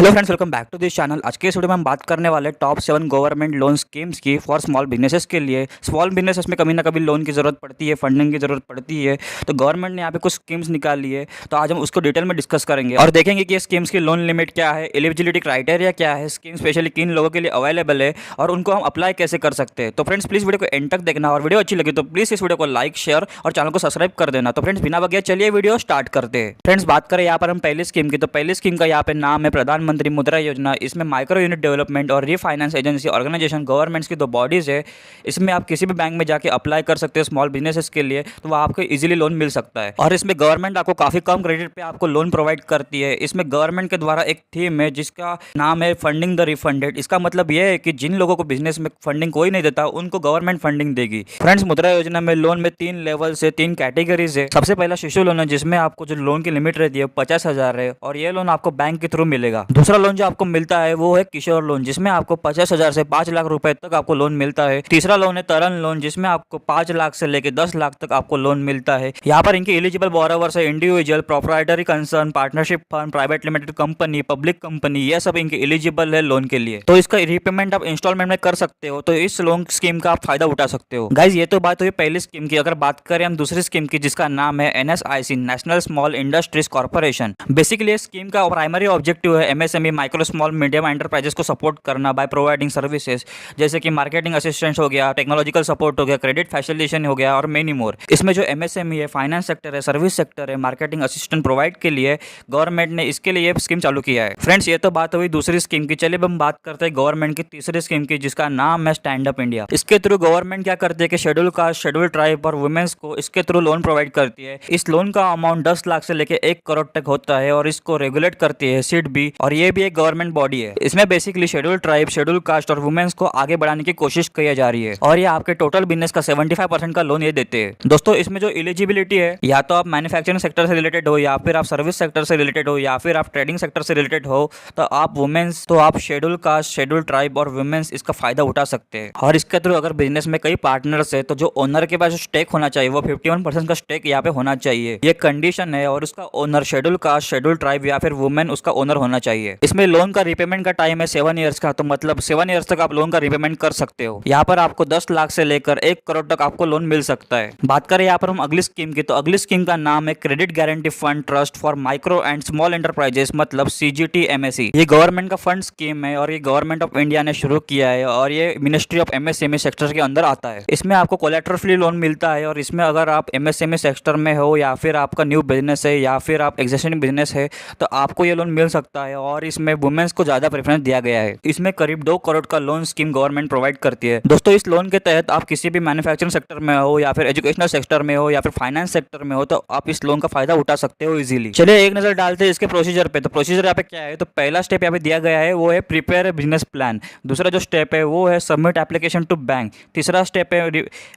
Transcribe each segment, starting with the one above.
Hello friends, welcome back to this channel. आज के इस वीडियो में हम बात करने वाले टॉप 7 गवर्नमेंट लोन स्कीम्स की फॉर स्मॉल बिजनेसेस के लिए। स्मॉल बिजनेसेस में कभी ना कभी लोन की ज़रूरत पड़ती है, फंडिंग की ज़रूरत पड़ती है, तो गवर्नमेंट ने यहाँ पे कुछ स्कीम्स निकाली है। तो आज हम उसको डिटेल में डिस्कस करेंगे और देखेंगे कि ये स्कीम्स की लोन लिमिट क्या है, एलिजिबिलिटी क्राइटेरिया क्या है, स्कीम स्पेशली किन लोगों के लिए अवेलेबल है और उनको हम अप्लाई कैसे कर सकते हैं। तो फ्रेंड्स प्लीज़ वीडियो को एंड तक देखना और वीडियो अच्छी लगी तो प्लीज़ इस वीडियो को लाइक, शेयर और चैनल को सब्सक्राइब कर देना। तो फ्रेंड्स बिना बगैर चलिए वीडियो स्टार्ट करते हैं। फ्रेंड्स बात करें यहाँ पर हम पहली स्कीम की, तो पहली स्कीम का यहाँ पे नाम है प्रधानमंत्री मुद्रा योजना। इसमें माइक्रो यूनिट डेवलपमेंट और रीफाइनेंस एजेंसी ऑर्गेनाइजेशन गवर्नमेंट्स की दो बॉडीज़ है। इसमें आप किसी भी बैंक में जाके अप्लाई कर सकते हो स्मॉल बिजनेसेस के लिए, तो वहाँ आपको इजीली लोन मिल सकता है। और इसमें गवर्नमेंट आपको काफ़ी कम क्रेडिट पे आपको लोन प्रोवाइड करती है। इसमें गवर्नमेंट के द्वारा एक थीम है जिसका नाम है फंडिंग द रिफंडेड। इसका मतलब यह है कि जिन लोगों को बिजनेस में फंडिंग कोई नहीं देता उनको गवर्नमेंट फंडिंग देगी। फ्रेंड्स मुद्रा योजना में लोन में 3 लेवल से 3 कैटेगरीज है। सबसे पहला शिशु लोन है जिसमें आपको जो लोन की लिमिट रहती है 50,000 है और ये लोन आपको बैंक के थ्रू मिलेगा। दूसरा लोन जो आपको मिलता है वो है किशोर लोन जिसमें आपको 50,000 से 5 लाख रुपए तक आपको लोन मिलता है। तीसरा लोन है तरन लोन जिसमें आपको 5 लाख से लेकर 10 लाख तक आपको लोन मिलता है। यहाँ पर इनके एलिजिबल बोरोवर्स है individual, proprietary concern, partnership firm, private limited company, public company, ये सब इनके एलिजिबल है लोन के लिए। तो इसका रीपेमेंट आप इंस्टॉलमेंट में कर सकते हो, तो इस लोन स्कीम का आप फायदा उठा सकते हो। गाइज ये तो बात हुई पहली स्कीम की। अगर बात करें हम दूसरी स्कीम की जिसका नाम है NSIC, national small industries corporation. Basically scheme का प्राइमरी ऑब्जेक्टिव है MSME, micro small medium enterprises को सपोर्ट करना बाय प्रोवाइडिंग सर्विसेज जैसे कि मार्केटिंग असिस्टेंस हो गया, टेक्नोलॉजिकल सपोर्ट हो गया, क्रेडिट फैसिलिटेशन हो गया और मेनी मोर। इसमें जो MSME है, फाइनेंस सेक्टर है, सर्विस सेक्टर है, मार्केटिंग असिस्टेंट प्रोवाइड के लिए गवर्नमेंट ने इसके लिए स्कीम चालू किया है। फ्रेंड्स ये तो बात हुई दूसरी स्कीम की। चलिए हम बात करते हैं गवर्नमेंट की तीसरी स्कीम की जिसका नाम है स्टैंड अप इंडिया। इसके थ्रू गवर्नमेंट क्या करती है कि शेड्यूल कास्ट, शेड्यूल ट्राइब और वुमेन्स को इसके थ्रू लोन प्रोवाइड करती है। इस लोन का अमाउंट 10 लाख से लेकर 1 करोड़ तक होता है और इसको रेगुलेट करती है SIDBI और ये भी एक गवर्नमेंट बॉडी है। इसमें basically schedule tribe, schedule caste और वुमेन्स को आगे बढ़ाने की कोशिश की जा रही है और ये आपके टोटल बिजनेस का 75% का लोन ये देते हैं। दोस्तों इसमें जो एलिजिबिलिटी है, या तो आप मैन्युफैक्चरिंग सेक्टर से रिलेटेड हो, या फिर आप सर्विस सेक्टर से रिलेटेड हो, या फिर आप ट्रेडिंग सेक्टर से रिलेटेड हो, तो आप वुमेन्स, तो आप शेड्यूल कास्ट, शेड्यूल ट्राइब और वुमेन्स इसका फायदा उठा सकते हैं। और इसके थ्रू अगर बिजनेस में कई पार्टनर्स है तो जो ओनर के पास स्टेक होना चाहिए वो 51% का स्टेक यहाँ पे होना चाहिए, ये कंडीशन है। और उसका owner schedule caste, schedule tribe या फिर वुमेन उसका ओनर होना चाहिए। इसमें लोन का रिपेमेंट का टाइम है 7 ईयर्स का, तो मतलब 7 ईयर्स तक आप लोन का रिपेमेंट कर सकते हो। यहाँ पर आपको 10 लाख से लेकर 1 करोड़ तक आपको लोन मिल सकता है। बात करें यहाँ पर हम अगली स्कीम की, तो अगली स्कीम का नाम है credit guarantee fund trust for micro and small enterprises, मतलब CGTMSE। ये गवर्नमेंट का फंड स्कीम है और ये गवर्नमेंट ऑफ इंडिया ने शुरू किया है और ये मिनिस्ट्री ऑफ MSME सेक्टर के अंदर आता है। इसमें आपको कोलेटरल फ्री लोन मिलता है और इसमें अगर आप MSME सेक्टर में हो या फिर आपका न्यू बिजनेस है या फिर आप एग्जिस्टिंग बिजनेस है तो आपको ये लोन मिल सकता है। और इसमें वुमेन्स को ज्यादा प्रेफरेंस दिया गया है। इसमें करीब 2 करोड़ का लोन स्कीम गवर्नमेंट प्रोवाइड करती है। दोस्तों इस लोन के तहत आप किसी भी मैन्युफैक्चरिंग सेक्टर में हो या फिर एजुकेशनल सेक्टर में हो या फिर फाइनेंस सेक्टर में हो तो आप इस लोन का फायदा उठा सकते हो इजीली। चलिए एक नजर डालते हैं इसके प्रोसीजर पे। तो प्रोसीजर यहाँ पे क्या है, तो पहला स्टेप यहाँ पे दिया गया है वो है प्रिपेयर ए बिजनेस प्लान। दूसरा जो स्टेप है वो है सबमिट एप्लीकेशन टू बैंक। तीसरा स्टेप है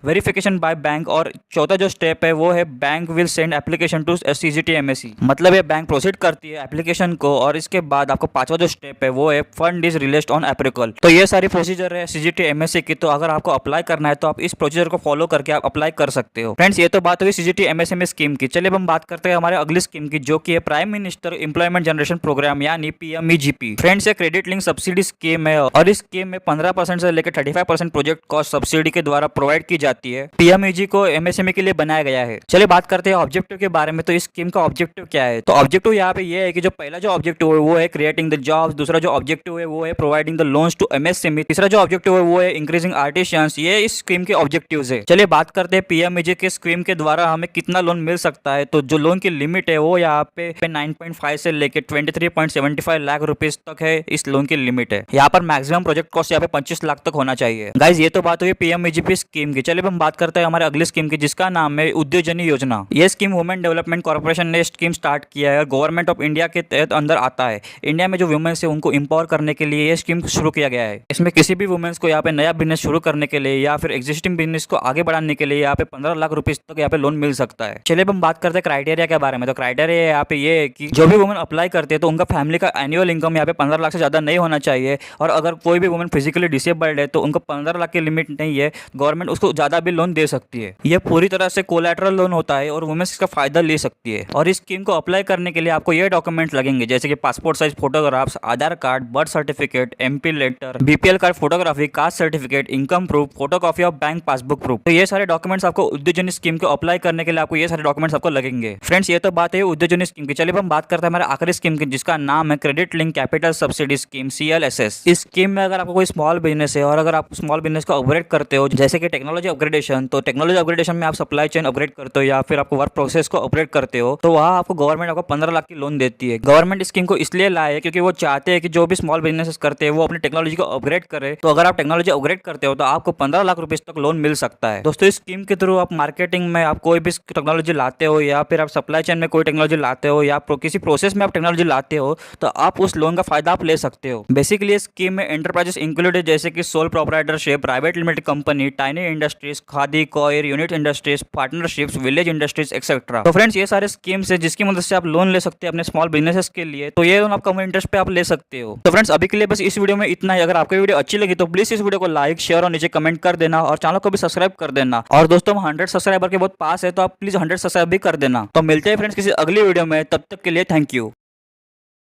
वेरिफिकेशन बाय बैंक और चौथा जो स्टेप है वो है bank will send application to CGTMSE। मतलब ये बैंक प्रोसीड करती है एप्लीकेशन को और इसके बाद आपको पांचवा जो स्टेप है वो है फंड इज रिलीज्ड ऑन एप्रिकल। तो ये सारी प्रोसीजर है CGTMSE की। तो अगर आपको अप्लाई करना है तो आप इस प्रोसीजर को फॉलो करके आप अप्लाई कर सकते हो। फ्रेंड्स ये तो बात हुई CGTMSE में स्कीम की। चलिए हम बात करते हैं हमारे अगली स्कीम की जो कि है prime minister employment generation programme यानी PMEGP। फ्रेंड्स ये क्रेडिट लिंक सब्सिडी स्कीम है और इस स्कीम में 15% से लेकर 35% प्रोजेक्ट कॉस्ट सब्सिडी के द्वारा प्रोवाइड की जाती है। PMEG को MSME के लिए बनाया गया है। चलिए बात करते हैं ऑब्जेक्टिव के बारे में। तो इस स्कीम का ऑब्जेक्टिव क्या है, तो ऑब्जेक्टिव यहाँ पे ये है कि जो पहला जो ऑब्जेक्टिव है वो है क्रिएटिंग द जॉब्स। दूसरा जो ऑब्जेक्टिव है वो है providing the loans to MSME। तीसरा जो ऑब्जेक्टिव है वो है इंक्रीजिंग आर्टिशियंस। ये इस स्कीम के ऑब्जेक्टिव्स है। चलिए बात करते हैं PMEG के स्कीम के द्वारा हमें कितना लोन मिल सकता है। तो जो लोन की लिमिट है वो यहाँ पे 9.5 से लेकर 23.75 लाख रुपीज तक है। इस लोन की लिमिट है। यहाँ पर मैक्सिमम प्रोजेक्ट कॉस्ट यहाँ पे 25 लाख तक होना चाहिए। गाइज ये तो बात हुई PMEGP स्कीम की। चलिए हम बात करते हैं हमारे अगली स्कीम की जिसका नाम है उद्योजनी योजना। ये स्कीम वुमेन डेवलपमेंट कॉर्पोरेशन ने स्कीम स्टार्ट किया है और गवर्नमेंट ऑफ इंडिया के तहत अंदर आता है। इंडिया में जो वुमेन्स है उनको एम्पावर करने के लिए ये स्कीम शुरू किया गया है। इसमें किसी भी वुमेन्स को यहाँ पे नया बिजनेस शुरू करने के लिए या फिर एग्जिस्टिंग बिजनेस को आगे बढ़ाने के लिए यहाँ पे 15 लाख रुपीज तक यहाँ पे लोन मिल सकता है। चलिए हम बात करते हैं क्राइटेरिया के बारे में। तो क्राइटेरिया यहाँ पे ये है कि जो भी वुमेन अप्लाई करते हैं तो उनका फैमिली का एनुअल इनकम यहाँ पे 15 लाख से ज्यादा नहीं होना चाहिए। और अगर कोई भी वुमेन फिजिकली डिसेबल्ड है तो उनको 15 लाख की लिमिट नहीं है, गवर्नमेंट उसको ज्यादा भी लोन दे सकती है। ये पूरी तरह से कोलैटरल लोन होता है और वुमेन्स इसका फायदा ले सकती है। और इस स्कीम को अप्लाई करने के लिए आपको ये डॉक्यूमेंट लगेंगे जैसे कि passport size size photographs, Aadhaar card, birth certificate, MP letter, BPL card photography, caste certificate, income proof, photocopy of bank passbook proof. तो ये सारे डॉक्यूमेंट्स आपको उद्योजनी स्कीम को अप्लाई करने के लिए आपको ये सारे डॉक्यूमेंट्स आपको लगेंगे। फ्रेंड्स, ये तो बात है उद्योजनी स्कीम की। चलिए हम बात करते हैं हमारे आखिरी स्कीम की, जिसका नाम है credit link capital subsidy scheme, CLSS। इस स्कीम में अगर आपको कोई स्मॉल बिजनेस है और अगर आप स्मॉल बिजनेस को अपग्रेड करते हो, जैसे कि टेक्नोलॉजी अपग्रेडेशन, तो टेक्नोलॉजी अपग्रेडेशन में आप सप्लाई चेन अपग्रेड करते हो या फिर आपको वर्क प्रोसेस को अपग्रेड करते हो, तो वहाँ आपको गवर्नमेंट आपको 15 लाख की लोन देती है। गवर्नमेंट स्कीम को इसलिए लाए क्योंकि वो चाहते हैं कि जो भी स्मॉल बिजनेसेस करते हैं वो अपनी टेक्नोलॉजी को अपग्रेड करे। तो अगर आप टेक्नोलॉजी अपग्रेड करते हो तो आपको 15 लाख रुपए तक लोन मिल सकता है। दोस्तों, इस स्कीम के थ्रू आप मार्केटिंग में आप कोई भी टेक्नोलॉजी लाते हो या फिर आप सप्लाई चेन में कोई टेक्नोलॉजी लाते हो या किसी प्रोसेस में आप टेक्नोलॉजी लाते हो, तो आप उस लोन का फायदा आप ले सकते हो। बेसिकली इस स्कीम में एंटरप्राइजेस इंक्लूडेड जैसे कि sole proprietorship, private limited company, tiny industries, khadi, coir, unit industries, partnerships, village industries etcetera. तो फ्रेंड्स, ये सारे स्कीम्स है जिसकी मदद से आप लोन ले सकते हैं अपने स्मॉल बिजनेसेस के लिए। तो ये लोन आप कम इंटरेस्ट पे आप ले सकते हो। तो फ्रेंड्स, अभी के लिए बस इस वीडियो में इतना ही। अगर आपको वीडियो अच्छी लगी तो प्लीज इस वीडियो को लाइक, शेयर और नीचे कमेंट कर देना और चैनल को भी सब्सक्राइब कर देना। और दोस्तों, हम 100 सब्सक्राइबर के बहुत पास है, तो आप प्लीज 100 सब्सक्राइब भी कर देना। तो मिलते हैं फ्रेंड्स किसी अगली वीडियो में, तब तक के लिए थैंक यू।